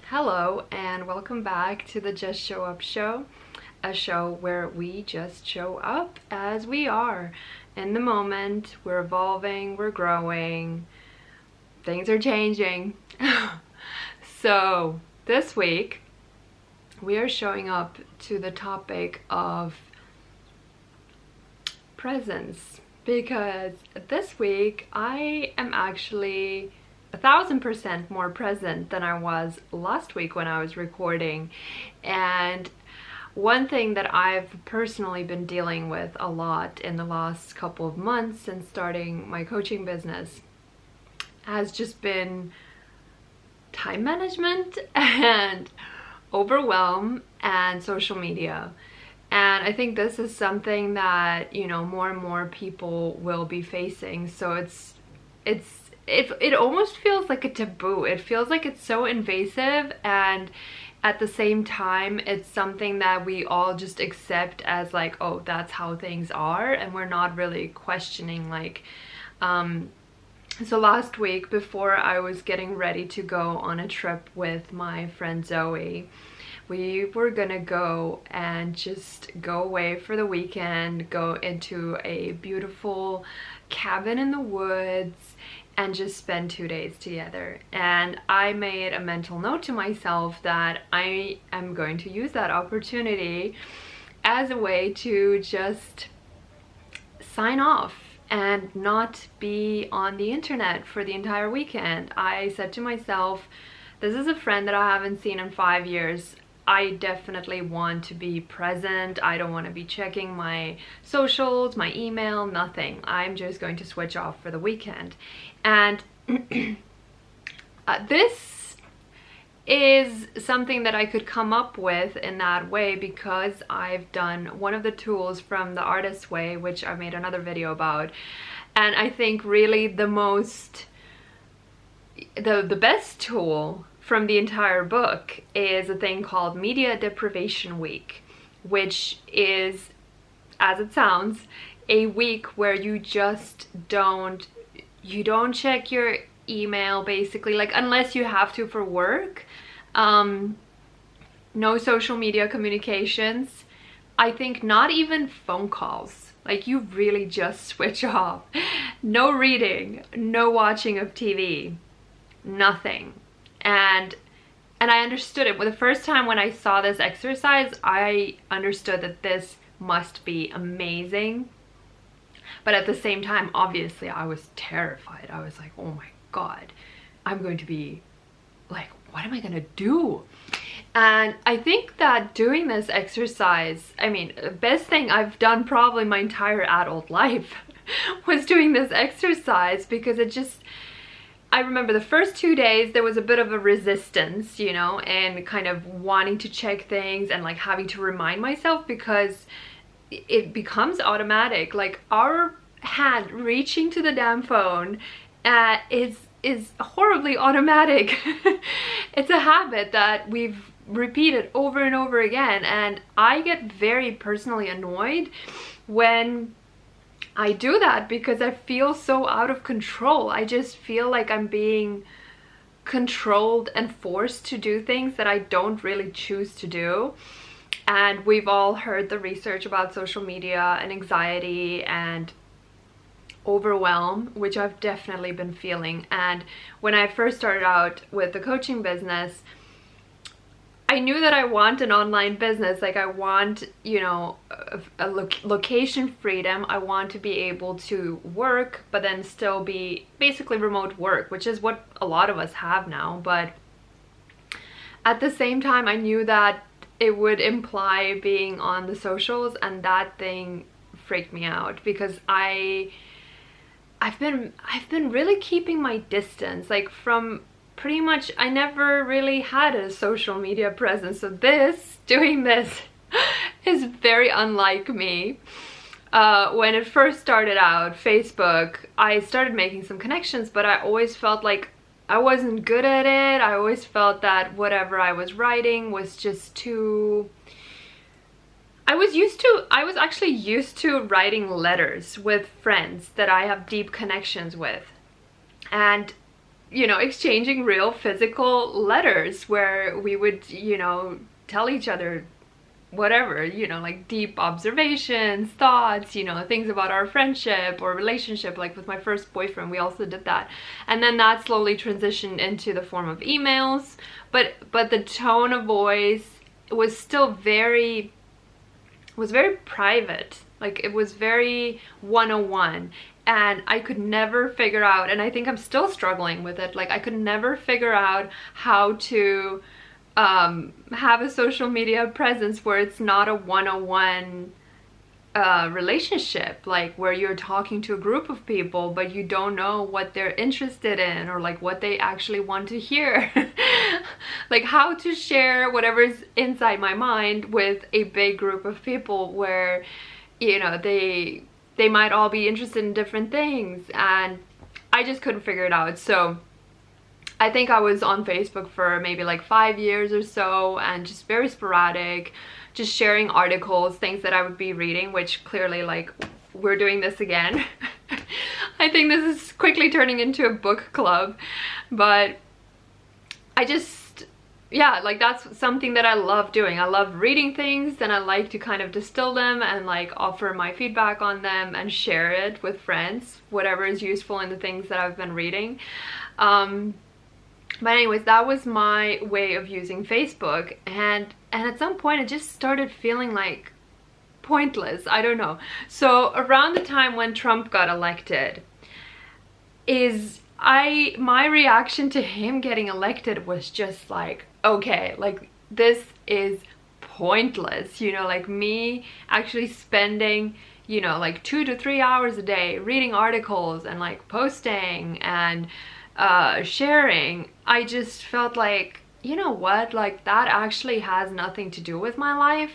Hello and welcome back to the Just Show Up show, a show where we just show up as we are. In the moment, we're evolving, we're growing, things are changing. So this week, we are showing up to the topic of presence, because this week I am actually 1,000% more present than I was last week when I was recording. And one thing that I've personally been dealing with a lot in the last couple of months since starting my coaching business has just been time management and overwhelm and social media. And I think this is something that, more and more people will be facing. So it almost feels like a taboo. It feels like it's so invasive, and at the same time it's something that we all just accept as like, oh, that's how things are, and we're not really questioning so last week, before I was getting ready to go on a trip with my friend Zoe, we were gonna go and just go away for the weekend, go into a beautiful cabin in the woods and just spend 2 days together. And I made a mental note to myself that I am going to use that opportunity as a way to just sign off and not be on the internet for the entire weekend. I said to myself, this is a friend that I haven't seen in 5 years. I definitely want to be present. I don't want to be checking my socials, my email, nothing. I'm just going to switch off for the weekend. And this is something that I could come up with in that way because I've done one of the tools from the Artist's Way, which I made another video about. And I think really the best tool from the entire book is a thing called Media Deprivation Week, which is, as it sounds, a week where you just don't check your email, basically, like, unless you have to for work. No social media communications. I think not even phone calls. Like, you really just switch off. No reading, no watching of TV, nothing. And I understood it. Well, the first time when I saw this exercise, I understood that this must be amazing. But at the same time, obviously, I was terrified. I was like, oh my God, I'm going to be like, what am I gonna do? And I think that doing this exercise, I mean, the best thing I've done probably my entire adult life was doing this exercise, because it just, I remember the first 2 days there was a bit of a resistance, and kind of wanting to check things and like having to remind myself, because it becomes automatic. Like, our hand reaching to the damn phone is horribly automatic. It's a habit that we've repeated over and over again, and I get very personally annoyed when I do that, because I feel so out of control. I just feel like I'm being controlled and forced to do things that I don't really choose to do. And we've all heard the research about social media and anxiety and overwhelm, which I've definitely been feeling. And when I first started out with the coaching business, I knew that I want an online business. Like, I want, a location freedom. I want to be able to work, but then still be basically remote work, which is what a lot of us have now. But at the same time, I knew that it would imply being on the socials, and that thing freaked me out, because I've been really keeping my distance, like, from pretty much, I never really had a social media presence. So doing this is very unlike me. When it first started out, Facebook, I started making some connections, but I always felt like I wasn't good at it. I always felt that whatever I was writing was just too... I was actually used to writing letters with friends that I have deep connections with. And you know, exchanging real physical letters where we would, you know, tell each other whatever, you know, like deep observations, thoughts, you know, things about our friendship or relationship. Like with my first boyfriend, we also did that. And then that slowly transitioned into the form of emails, but the tone of voice was still very private. Like it was very 101, and I could never figure out, and I think I'm still struggling with it, like I could never figure out how to have a social media presence where it's not a 101 relationship, like where you're talking to a group of people but you don't know what they're interested in or like what they actually want to hear. Like how to share whatever's inside my mind with a big group of people where, you know, they might all be interested in different things, and I just couldn't figure it out. So I think I was on Facebook for maybe like 5 years or so, and just very sporadic, just sharing articles, things that I would be reading, which clearly, like, we're doing this again. I think this is quickly turning into a book club, but I just, yeah, like that's something that I love doing. I love reading things, and I like to kind of distill them and like offer my feedback on them and share it with friends, whatever is useful in the things that I've been reading. But anyways, that was my way of using Facebook, and at some point it just started feeling like pointless. I don't know. So around the time when Trump got elected, my reaction to him getting elected was just like, okay, like this is pointless, you know, like me actually spending, you know, like 2 to 3 hours a day reading articles and like posting and sharing. I just felt like, you know what, like that actually has nothing to do with my life.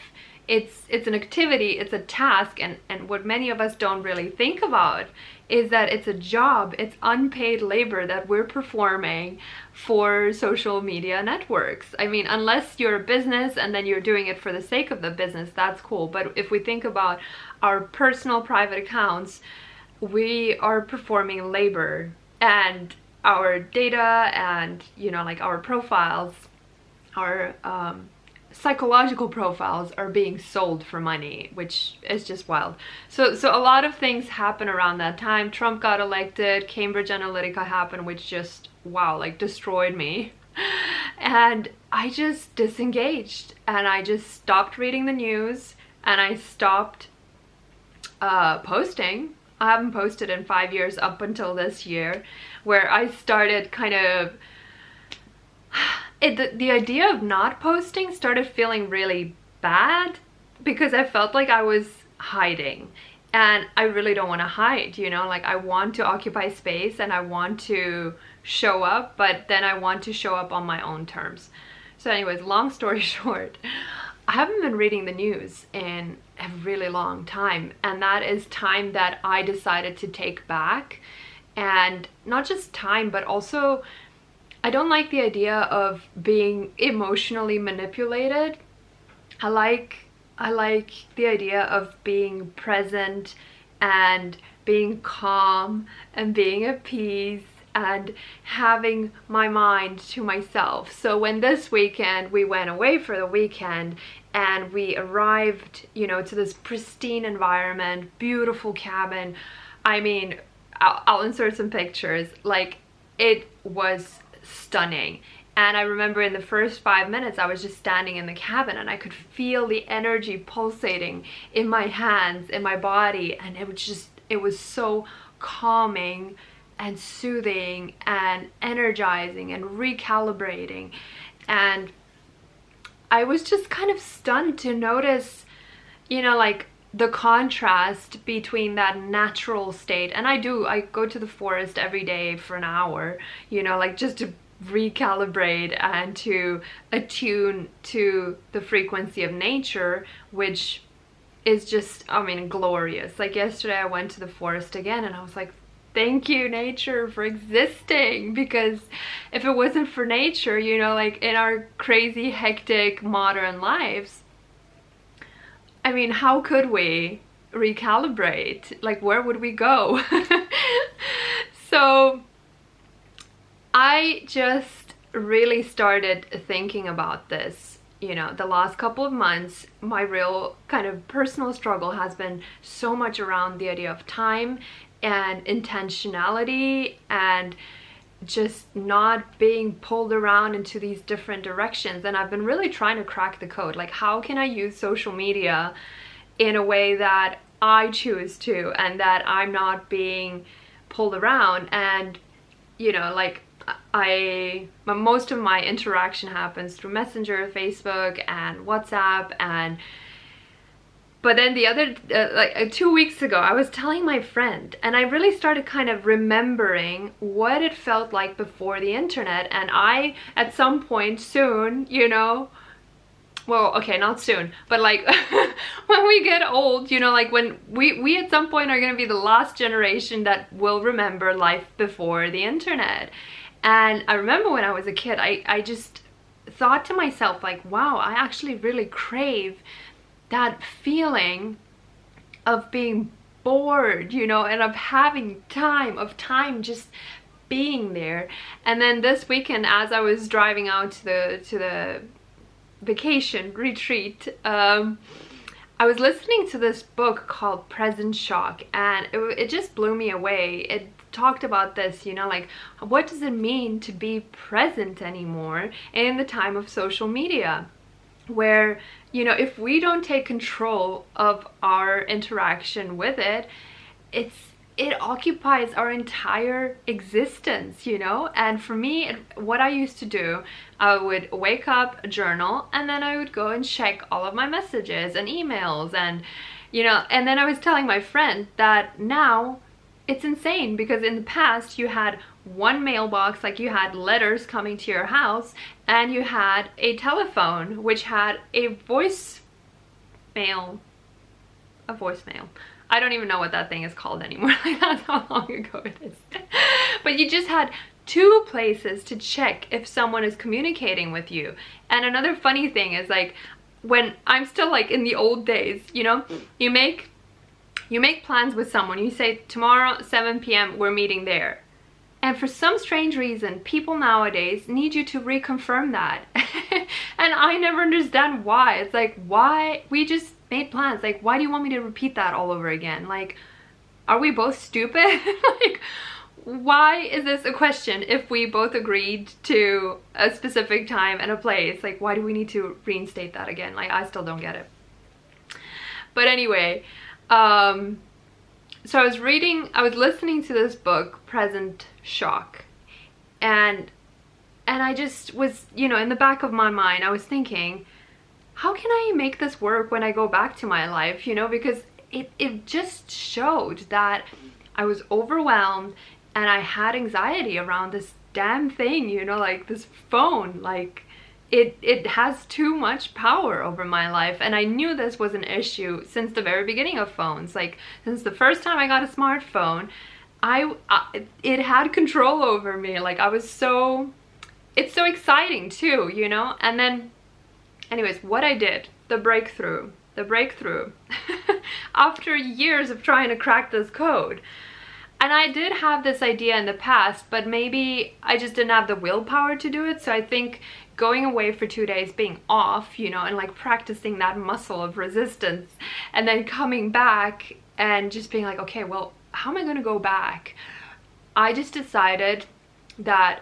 It's an activity, it's a task, and what many of us don't really think about is that it's a job, it's unpaid labor that we're performing for social media networks. I mean, unless you're a business and then you're doing it for the sake of the business, that's cool. But if we think about our personal private accounts, we are performing labor, and our data and, you know, like our profiles, our psychological profiles are being sold for money, which is just wild. So a lot of things happen around that time. Trump got elected, Cambridge Analytica happened, which just, wow, like destroyed me. And I just disengaged, and I just stopped reading the news, and I stopped posting. I haven't posted in 5 years up until this year, where I started kind of, the idea of not posting started feeling really bad because I felt like I was hiding, and I really don't want to hide, you know, like I want to occupy space and I want to show up, but then I want to show up on my own terms. So anyways, long story short, I haven't been reading the news in a really long time, and that is time that I decided to take back. And not just time, but also I don't like the idea of being emotionally manipulated. I like the idea of being present and being calm and being at peace and having my mind to myself. So when this weekend we went away for the weekend and we arrived, you know, to this pristine environment, beautiful cabin. I mean, I'll insert some pictures. Like, it was stunning. And I remember in the first 5 minutes I was just standing in the cabin and I could feel the energy pulsating in my hands, in my body, and it was so calming and soothing and energizing and recalibrating. And I was just kind of stunned to notice, you know, like the contrast between that natural state. And I go to the forest every day for an hour, you know, like just to recalibrate and to attune to the frequency of nature, which is just, I mean, glorious. Like yesterday I went to the forest again and I was like, thank you, nature, for existing, because if it wasn't for nature, you know, like in our crazy, hectic, modern lives, I mean, how could we recalibrate? Like, where would we go? So I just really started thinking about this. You know, the last couple of months, my real kind of personal struggle has been so much around the idea of time and intentionality and just not being pulled around into these different directions. And I've been really trying to crack the code. Like, how can I use social media in a way that I choose to and that I'm not being pulled around? And, you know, like, most of my interaction happens through Messenger, Facebook, and WhatsApp. But then the other, 2 weeks ago, I was telling my friend, and I really started kind of remembering what it felt like before the internet. And I, at some point soon, you know, well, okay, not soon, but like when we get old, you know, like when we at some point are going to be the last generation that will remember life before the internet. And I remember when I was a kid, I just thought to myself, like, wow, I actually really crave that feeling of being bored, you know, and of having time, just being there. And then this weekend, as I was driving out to the vacation retreat, I was listening to this book called Present Shock, and it just blew me away. It talked about this, you know, like, what does it mean to be present anymore in the time of social media, where, you know, if we don't take control of our interaction with it, it occupies our entire existence, you know. And for me, what I used to do, I would wake up, journal, and then I would go and check all of my messages and emails, and, you know, and then I was telling my friend that now it's insane, because in the past you had one mailbox, like you had letters coming to your house, and you had a telephone which had a voicemail. I don't even know what that thing is called anymore. Like, that's how long ago it is. But you just had two places to check if someone is communicating with you. And another funny thing is, like, when I'm still like in the old days, you know, you make plans with someone. You say, tomorrow 7 p.m. we're meeting there. And for some strange reason, people nowadays need you to reconfirm that. And I never understand why. It's like, why? We just made plans. Like, why do you want me to repeat that all over again? Like, are we both stupid? Like, why is this a question if we both agreed to a specific time and a place? Like, why do we need to reinstate that again? Like, I still don't get it. But anyway, so I was listening to this book, Present Shock, and I just was, you know, in the back of my mind, I was thinking, how can I make this work when I go back to my life, you know, because it just showed that I was overwhelmed and I had anxiety around this damn thing, you know, like this phone. Like, it has too much power over my life. And I knew this was an issue since the very beginning of phones. Like, since the first time I got a smartphone, it had control over me. Like, it's so exciting too, you know. And then, anyways, what I did, the breakthrough after years of trying to crack this code. And I did have this idea in the past, but maybe I just didn't have the willpower to do it. So I think going away for 2 days, being off, you know, and like practicing that muscle of resistance, and then coming back and just being like, okay, well, how am I going to go back? I just decided that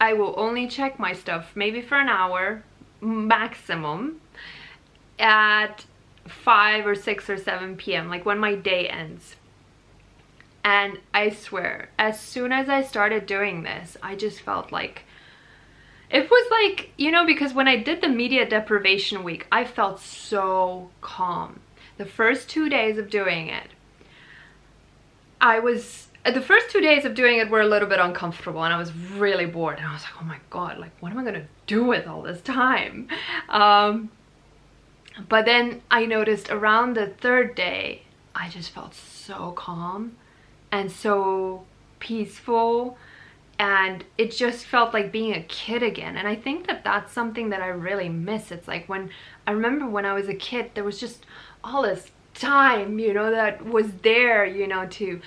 I will only check my stuff maybe for an hour maximum at 5 or 6 or 7 p.m., like when my day ends. And I swear, as soon as I started doing this, I just felt like, it was like, you know, because when I did the media deprivation week, I felt so calm. The first 2 days of doing it, the first 2 days of doing it were a little bit uncomfortable, and I was really bored, and I was like, oh my God, like, what am I gonna do with all this time? But then I noticed around the third day, I just felt so calm and so peaceful, and it just felt like being a kid again. And I think that that's something that I really miss. It's like, I remember when I was a kid, there was just all this time, you know, that was there, you know, to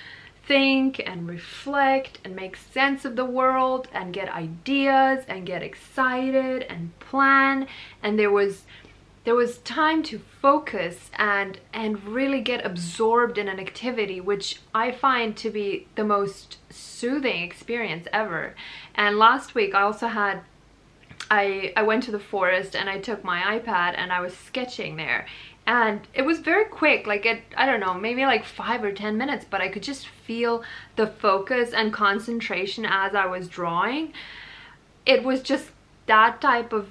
think and reflect and make sense of the world and get ideas and get excited and plan. And there was time to focus and really get absorbed in an activity, which I find to be the most soothing experience ever. And last week I also had, I went to the forest and I took my iPad and I was sketching there. And it was very quick, like I don't know, maybe like 5 or 10 minutes, but I could just feel the focus and concentration as I was drawing. It was just that type of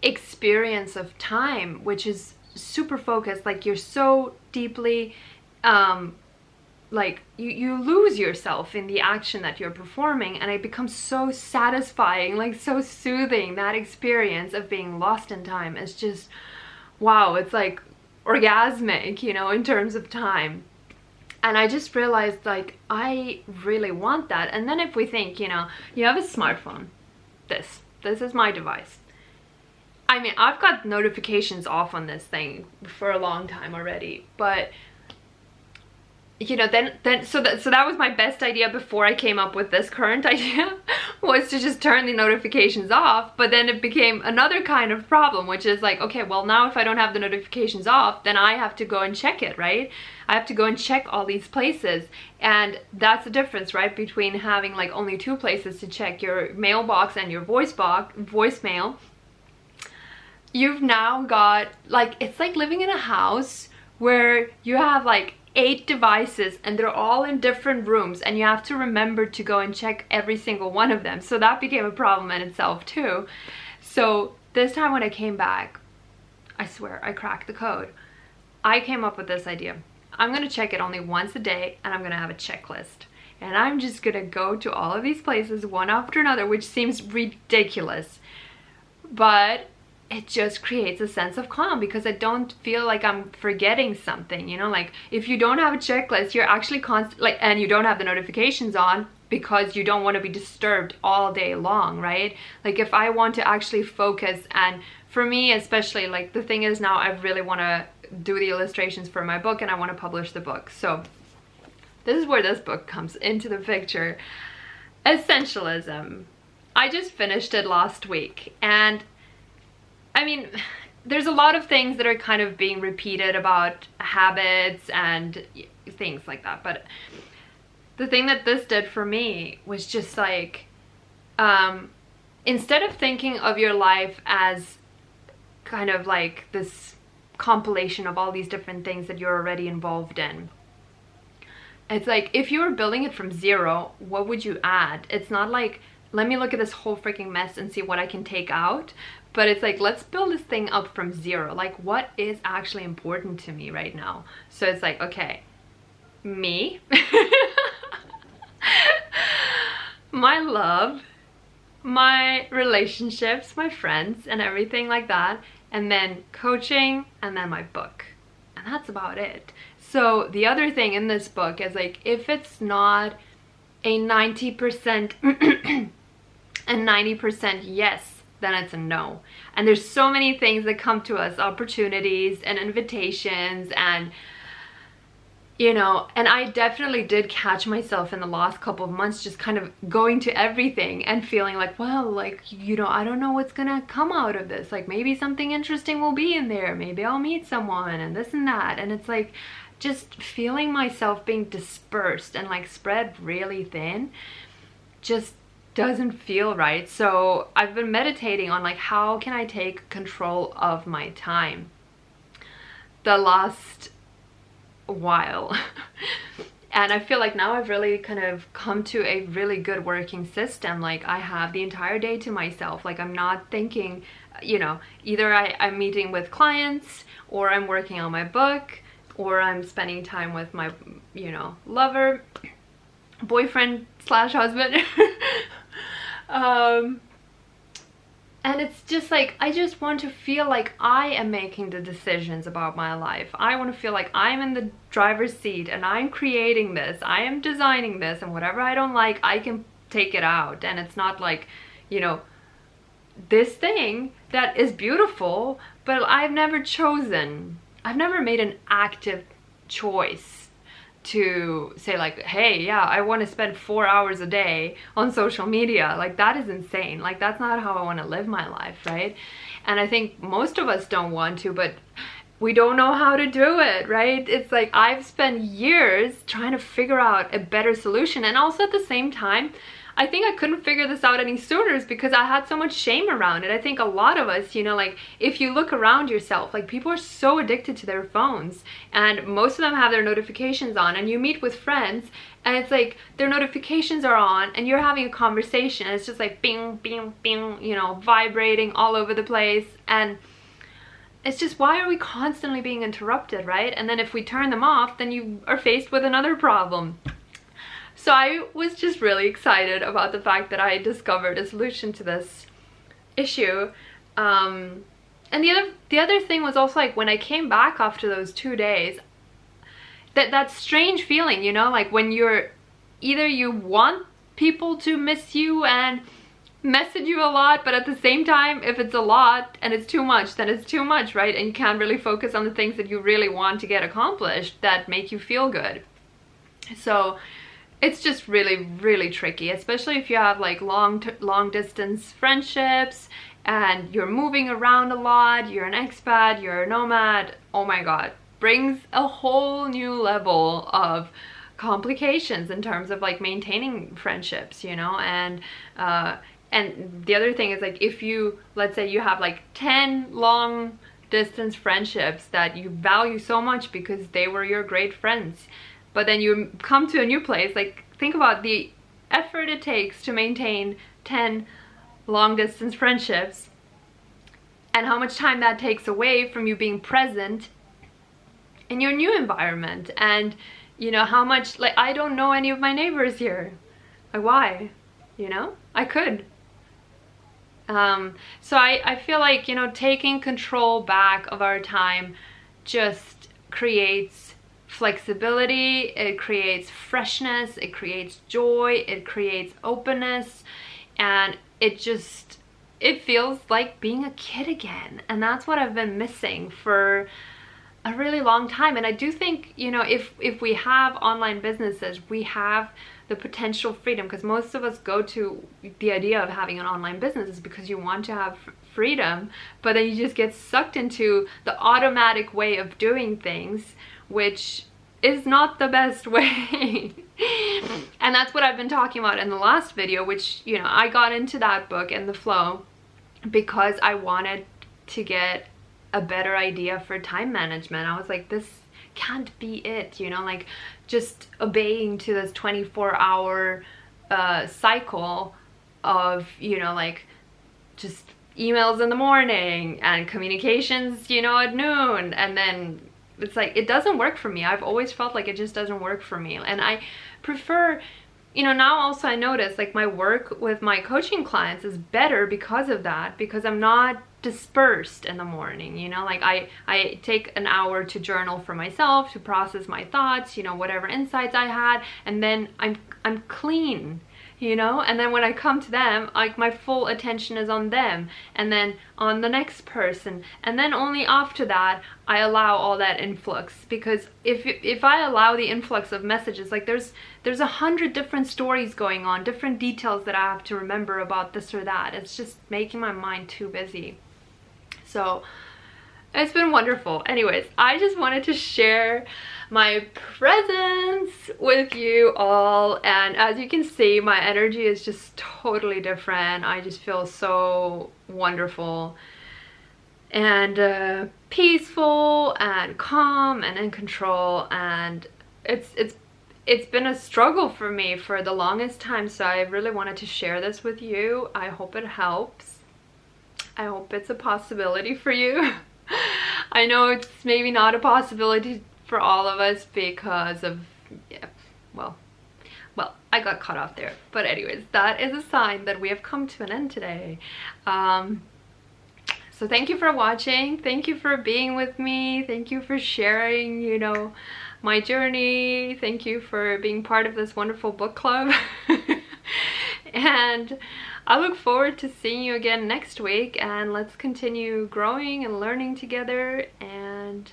experience of time, which is super focused. Like you're so deeply, like you lose yourself in the action that you're performing, and it becomes so satisfying, like so soothing. That experience of being lost in time is just, wow, it's like orgasmic, you know, in terms of time. And I just realized, like, I really want that. And then if we think, you know, you have a smartphone, this is my device. I mean, I've got notifications off on this thing for a long time already, but you know, so that was my best idea before I came up with this current idea, was to just turn the notifications off. But then it became another kind of problem, which is like, okay, well, now if I don't have the notifications off, then I have to go and check it, right? I have to go and check all these places. And that's the difference, right, between having like only 2 places to check, your mailbox and your voicemail. You've now got, like, it's like living in a house where you have like 8 devices and they're all in different rooms, and you have to remember to go and check every single one of them. So that became a problem in itself too. So this time when I came back, I swear I cracked the code. I came up with this idea. I'm gonna check it only once a day, and I'm gonna have a checklist. And I'm just gonna go to all of these places one after another, which seems ridiculous. But it just creates a sense of calm, because I don't feel like I'm forgetting something, you know? Like if you don't have a checklist, you're actually and you don't have the notifications on because you don't want to be disturbed all day long, right? Like if I want to actually focus, and for me especially, like the thing is now I really want to do the illustrations for my book, and I want to publish the book. So this is where this book comes into the picture. Essentialism. I just finished it last week, and I mean, there's a lot of things that are kind of being repeated about habits and things like that. But the thing that this did for me was just like, instead of thinking of your life as kind of like this compilation of all these different things that you're already involved in, it's like if you were building it from zero, what would you add? It's not like, let me look at this whole freaking mess and see what I can take out. But it's like, let's build this thing up from zero. Like, what is actually important to me right now? So it's like, okay, me, my love, my relationships, my friends, and everything like that. And then coaching, and then my book. And that's about it. So the other thing in this book is like, if it's not a 90% and 90% yes, then it's a no. And there's so many things that come to us, opportunities and invitations, and you know, and I definitely did catch myself in the last couple of months just kind of going to everything and feeling like, well, like, you know, I don't know what's gonna come out of this. Like maybe something interesting will be in there. Maybe I'll meet someone and this and that. And it's like just feeling myself being dispersed and like spread really thin just doesn't feel right. So I've been meditating on like, how can I take control of my time the last while. And I feel like now I've really kind of come to a really good working system. Like I have the entire day to myself. Like I'm not thinking, you know, either I'm meeting with clients, or I'm working on my book, or I'm spending time with my, you know, lover, boyfriend slash husband. And it's just like, I just want to feel like I am making the decisions about my life. I want to feel like I'm in the driver's seat and I'm creating this, I am designing this, and whatever I don't like, I can take it out. And it's not like, you know, this thing that is beautiful, but I've never chosen, I've never made an active choice to say like, hey, yeah, I want to spend 4 hours a day on social media. Like, that is insane. Like, that's not how I want to live my life, right? And I think most of us don't want to, but we don't know how to do it, right? It's like I've spent years trying to figure out a better solution, and also at the same time, I think I couldn't figure this out any sooner is because I had so much shame around it. I think a lot of us, you know, like if you look around yourself, like people are so addicted to their phones, and most of them have their notifications on, and you meet with friends and it's like their notifications are on and you're having a conversation and it's just like bing, bing, bing, you know, vibrating all over the place. And it's just, why are we constantly being interrupted, right? And then if we turn them off, then you are faced with another problem. So I was just really excited about the fact that I discovered a solution to this issue. And the other thing was also like when I came back after those 2 days, that strange feeling, you know, like when you're either you want people to miss you and message you a lot, but at the same time, if it's a lot and it's too much, then it's too much, right? And you can't really focus on the things that you really want to get accomplished that make you feel good. So it's just really, really tricky, especially if you have like long distance friendships and you're moving around a lot, you're an expat, you're a nomad. Oh my God, brings a whole new level of complications in terms of like maintaining friendships, you know. And the other thing is like if you, let's say you have like 10 long distance friendships that you value so much because they were your great friends, but then you come to a new place, like think about the effort it takes to maintain 10 long distance friendships and how much time that takes away from you being present in your new environment. And you know how much, like, I don't know any of my neighbors here. Like, why? You know, I could. So I feel like, you know, taking control back of our time just creates flexibility, it creates freshness, it creates joy, it creates openness, and it feels like being a kid again. And that's what I've been missing for a really long time. And I do think, you know, if we have online businesses, we have the potential freedom, because most of us go to the idea of having an online business is because you want to have freedom, but then you just get sucked into the automatic way of doing things, which is not the best way. And that's what I've been talking about in the last video, which, you know, I got into that book and the flow because I wanted to get a better idea for time management. I was like, this can't be it, you know, like just obeying to this 24-hour cycle of, you know, like just emails in the morning and communications, you know, at noon, and then it's like, it doesn't work for me. I've always felt like it just doesn't work for me. And I prefer, you know, now also I notice like my work with my coaching clients is better because of that, because I'm not dispersed in the morning, you know, like I take an hour to journal for myself, to process my thoughts, you know, whatever insights I had, and then I'm clean, you know. And then when I come to them, like my full attention is on them and then on the next person, and then only after that I allow all that influx. Because if I allow the influx of messages, like there's 100 different stories going on, different details that I have to remember about this or that. It's just making my mind too busy. So it's been wonderful. Anyways, I just wanted to share my presence with you all, and as you can see, my energy is just totally different. I just feel so wonderful and peaceful and calm and in control, and it's been a struggle for me for the longest time, so I really wanted to share this with you. I hope it helps. I hope it's a possibility for you. I know it's maybe not a possibility for all of us because of, yeah, well, I got cut off there. But anyways, that is a sign that we have come to an end today. So thank you for watching. Thank you for being with me. Thank you for sharing, you know, my journey. Thank you for being part of this wonderful book club. And I look forward to seeing you again next week, and let's continue growing and learning together. And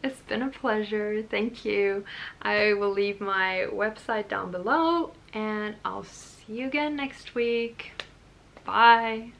It's been a pleasure. Thank you. I will leave my website down below and I'll see you again next week. Bye.